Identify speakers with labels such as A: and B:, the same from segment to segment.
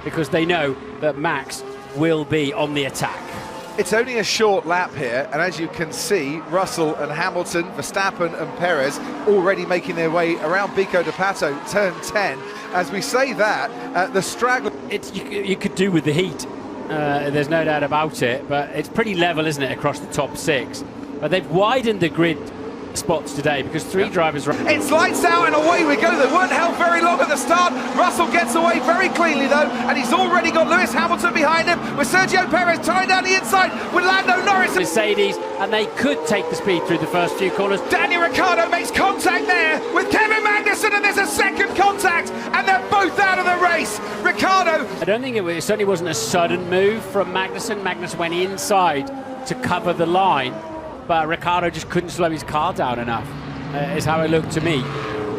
A: because they know that Max will be on the attack.
B: It's only a short lap here, and as you can see, Russell and Hamilton, Verstappen and Perez already making their way around Pico de Pato, turn 10. As we say that, the straggler...
A: You could do with the heat, there's no doubt about it, but it's pretty level, isn't it, across the top 6. But they've widened the grid spots today because 3 drivers...
B: It's lights out and away we go. They weren't held very long at the start. Russell gets away very cleanly though, and he's already got Lewis Hamilton behind him, with Sergio Perez tying down the inside with Lando Norris.
A: Mercedes, and they could take the speed through the first few corners.
B: Daniel Ricciardo makes contact there with Kevin Magnussen, and there's a second contact, and they're both out of the race. Ricciardo...
A: I don't think it certainly wasn't a sudden move from Magnussen. Magnussen went inside to cover the line, but Ricciardo just couldn't slow his car down enough, is how it looked to me.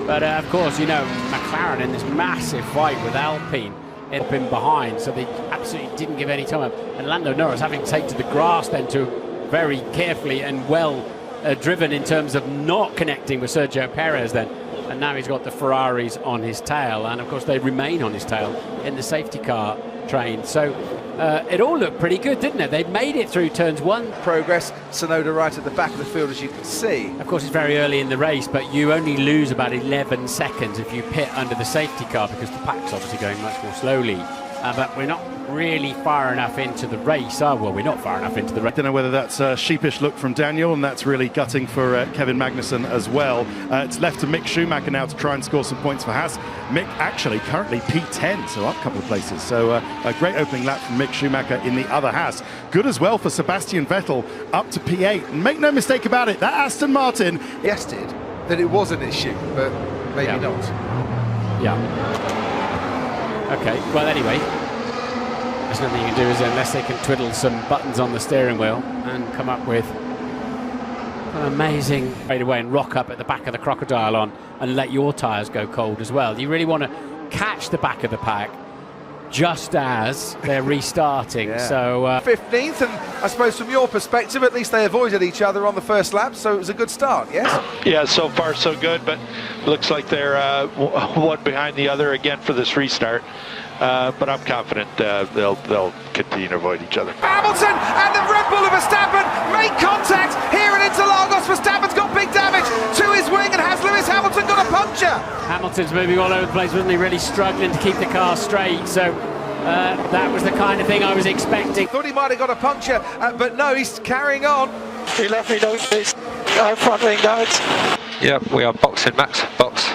A: But of course, you know, McLaren in this massive fight with Alpine had been behind, so they absolutely didn't give any time up. And Lando Norris having to take to the grass then to very carefully and well driven in terms of not connecting with Sergio Perez then. And now he's got the Ferraris on his tail, and of course they remain on his tail in the safety car train. So it all looked pretty good, didn't it? They made it through turns 1.
B: Progress, Tsunoda right at the back of the field, as you can see.
A: Of course, it's very early in the race, but you only lose about 11 seconds if you pit under the safety car, because the pack's obviously going much more slowly. But we're not really far enough into the race. Oh, well, we're not far enough into the race.
C: I don't know whether that's a sheepish look from Daniel, and that's really gutting for Kevin Magnussen as well. It's left to Mick Schumacher now to try and score some points for Haas. Mick actually currently P10, so up a couple of places. So a great opening lap from Mick Schumacher in the other Haas. Good as well for Sebastian Vettel, up to P8. And make no mistake about it, that Aston Martin
B: Suggested that it was an issue, but maybe not.
A: Yeah. Okay, well, anyway, there's nothing you can do, is there, unless they can twiddle some buttons on the steering wheel and come up with an amazing straight away and rock up at the back of the crocodile on and let your tyres go cold as well. You really want to catch the back of the pack just as they're restarting.
B: Yeah.
A: So
B: 15th, and I suppose from your perspective, at least they avoided each other on the first lap, so it was a good start, yes?
D: Yeah, so far so good, but looks like they're one behind the other again for this restart. But I'm confident they'll continue to avoid each other.
B: Hamilton and the Red Bull of Verstappen make contact here in Interlagos. Verstappen's got big damage to his wing, and has Lewis Hamilton got a puncture?
A: Hamilton's moving all over the place, wasn't he? Really struggling to keep the car straight. So that was the kind of thing I was expecting.
B: Thought he might have got a puncture, but no, he's carrying on.
E: He left me notice. Front wing damage.
F: Yeah, we are boxing, Max. Box.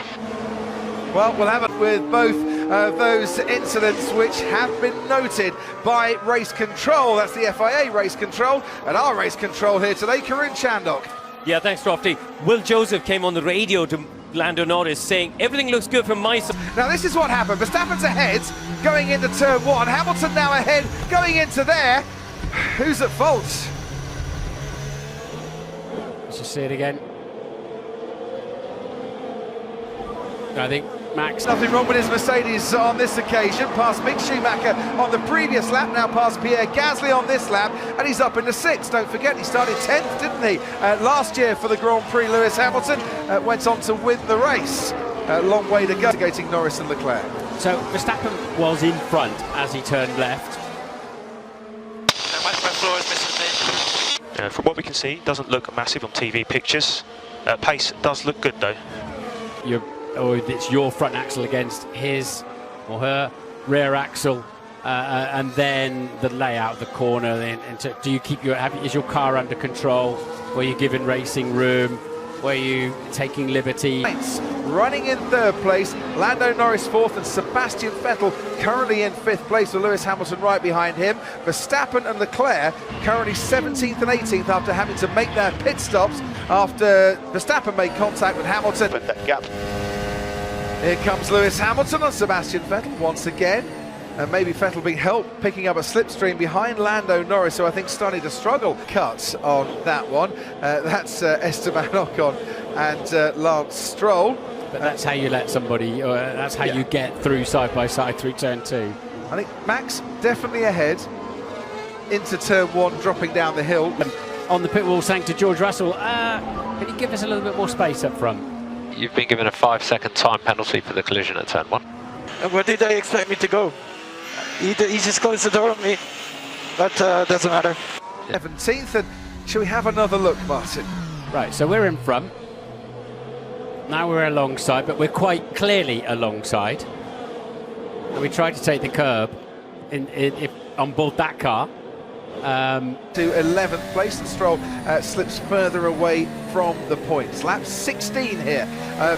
B: Well, we'll have it with both those incidents which have been noted by race control. That's the FIA race control, and our race control here today, Karun Chandok.
G: Yeah, thanks, Crofty. Will Joseph came on the radio to Lando Norris saying, everything looks good from my side.
B: Now this is what happened. Verstappen's ahead going into turn 1. Hamilton now ahead going into there. Who's at fault?
A: Let's just see it again. I think Max.
B: Nothing wrong with his Mercedes on this occasion. Past Mick Schumacher on the previous lap, now past Pierre Gasly on this lap, and he's up in the 6th. Don't forget, he started 10th, didn't he? Last year for the Grand Prix. Lewis Hamilton went on to win the race. A long way to go, mitigating Norris and Leclerc.
A: So Verstappen was in front as he turned left.
H: From what we can see, it doesn't look massive on TV pictures. Pace does look good though.
A: It's your front axle against his or her rear axle, and then the layout of the corner. Do you keep is your car under control? Were you given racing room? Were you taking liberty?
B: Running in 3rd place, Lando Norris 4th, and Sebastian Vettel currently in 5th place with Lewis Hamilton right behind him. Verstappen and Leclerc currently 17th and 18th after having to make their pit stops after Verstappen made contact with Hamilton.
D: With that gap.
B: Here comes Lewis Hamilton on Sebastian Vettel once again. And maybe Vettel being helped picking up a slipstream behind Lando Norris, who I think starting to struggle. Cuts on that one. That's Esteban Ocon and Lance Stroll.
A: But that's how you let somebody, that's how you get through side by side through turn 2.
B: I think Max definitely ahead into turn 1, dropping down the hill.
A: And on the pit wall saying to George Russell, can you give us a little bit more space up front?
F: You've been given a 5-second time penalty for the collision at turn 1.
E: And where did they expect me to go? He just closed the door on me, but doesn't matter.
B: 17th, and shall we have another look, Martin?
A: Right, so we're in front. Now we're alongside, but we're quite clearly alongside. And we tried to take the curb on board that car.
B: To 11th place, and Stroll slips further away from the points. Lap 16 here.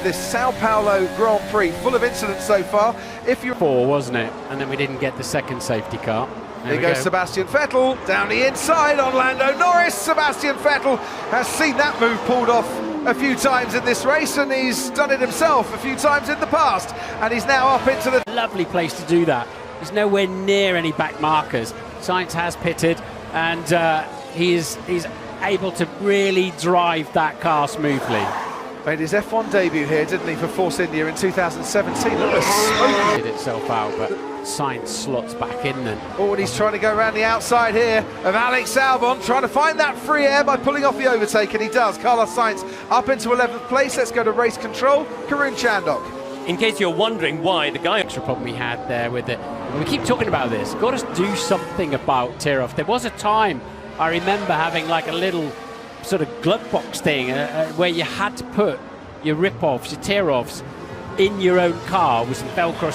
B: This Sao Paulo Grand Prix, full of incidents so far. If you're
A: 4, wasn't it? And then we didn't get the second safety car.
B: Here goes Sebastian Vettel down the inside on Lando Norris. Sebastian Vettel has seen that move pulled off a few times in this race, and he's done it himself a few times in the past, and he's now up into the
A: lovely place to do that. He's nowhere near any back markers. Sainz has pitted, and he's able to really drive that car smoothly.
B: Made his F1 debut here, didn't he, for Force India in 2017. Look at smoke.
A: Did itself out, but Sainz slots back in then.
B: Oh, and he's trying to go around the outside here of Alex Albon, trying to find that free air by pulling off the overtake, and he does. Carlos Sainz up into 11th place. Let's go to race control. Karun Chandok.
G: In case you're wondering why the guy...
A: Extra problem we had there with it. We keep talking about this. Got to do something about tear-off. There was a time I remember having like a little sort of glove box thing where you had to put your rip-offs, your tear-offs in your own car with some Velcro.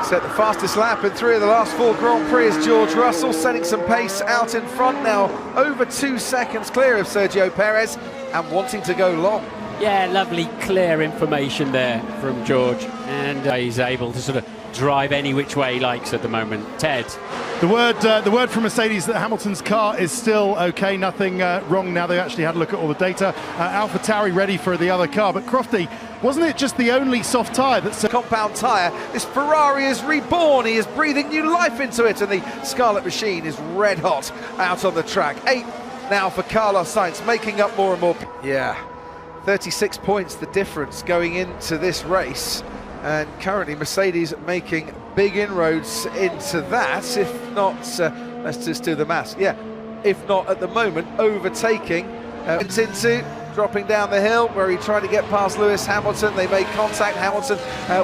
B: Set the fastest lap in 3 of the last 4 Grand Prix is George Russell, setting some pace out in front now, over 2 seconds clear of Sergio Perez and wanting to go long.
A: Yeah, lovely, clear information there from George, and he's able to sort of drive any which way he likes at the moment. Ted.
C: The word from Mercedes that Hamilton's car is still okay, nothing wrong now. They actually had a look at all the data. AlphaTauri ready for the other car, but Crofty, wasn't it just the only soft tyre that's...
B: Compound tyre, this Ferrari is reborn, he is breathing new life into it, and the Scarlet Machine is red hot out on the track. 8 now for Carlos Sainz, making up more and more. Yeah, 36 points the difference going into this race, and currently Mercedes making big inroads into that, if not, let's just do the maths, yeah, if not at the moment, overtaking into dropping down the hill where he tried to get past Lewis Hamilton. They made contact, Hamilton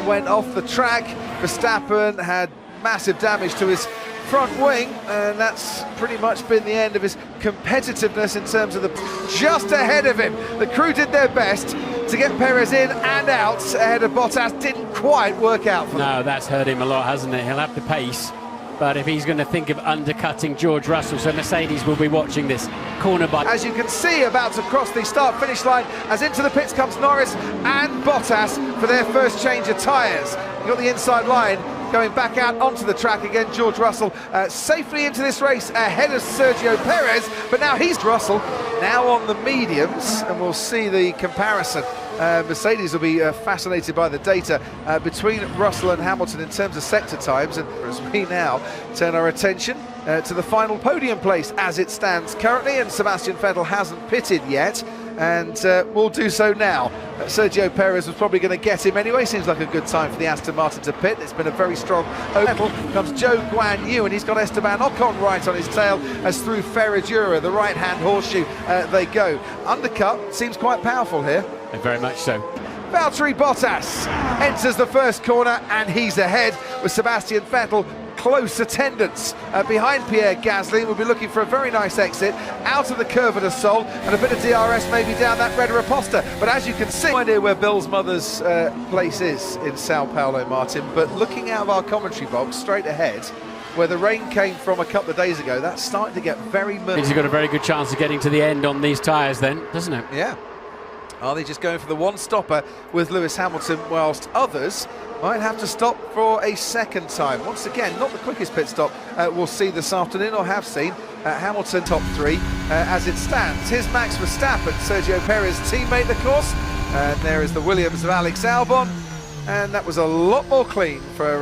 B: went off the track. Verstappen had massive damage to his front wing, and that's pretty much been the end of his competitiveness in terms of the... Just ahead of him, the crew did their best to get Perez in and out ahead of Bottas. Didn't quite work out for them.
A: No, that's hurt him a lot, hasn't it? He'll have the pace, but if he's going to think of undercutting George Russell, so Mercedes will be watching this corner by...
B: As you can see, about to cross the start-finish line, as into the pits comes Norris and Bottas for their first change of tyres. You've got the inside line going back out onto the track again. George Russell safely into this race ahead of Sergio Perez, but now he's Russell now on the mediums, and we'll see the comparison. Mercedes will be fascinated by the data between Russell and Hamilton in terms of sector times, and as we now turn our attention to the final podium place as it stands currently, and Sebastian Vettel hasn't pitted yet, and will do so now. Sergio Perez was probably going to get him anyway. Seems like a good time for the Aston Martin to pit. It's been a very strong battle. Comes Zhou Guanyu, and he's got Esteban Ocon right on his tail as through Ferradura, the right-hand horseshoe, they go. Undercut seems quite powerful here.
A: Very much so.
B: Valtteri Bottas enters the first corner, and he's ahead with Sebastian Vettel. Close attendance behind Pierre Gasly. We'll be looking for a very nice exit out of the Curva de Sol, and a bit of DRS maybe down that Red Raposta. But as you can see, no idea where Bill's mother's place is in Sao Paulo, Martin, but looking out of our commentary box straight ahead, where the rain came from a couple of days ago, that's starting to get very murky.
A: He's got a very good chance of getting to the end on these tyres then, doesn't it?
B: Yeah. Are they just going for the one-stopper with Lewis Hamilton, whilst others might have to stop for a second time? Once again, not the quickest pit stop we'll see this afternoon, or have seen. Hamilton top 3 as it stands. Here's Max Verstappen, Sergio Perez teammate, of course. And there is the Williams of Alex Albon. And that was a lot more clean for a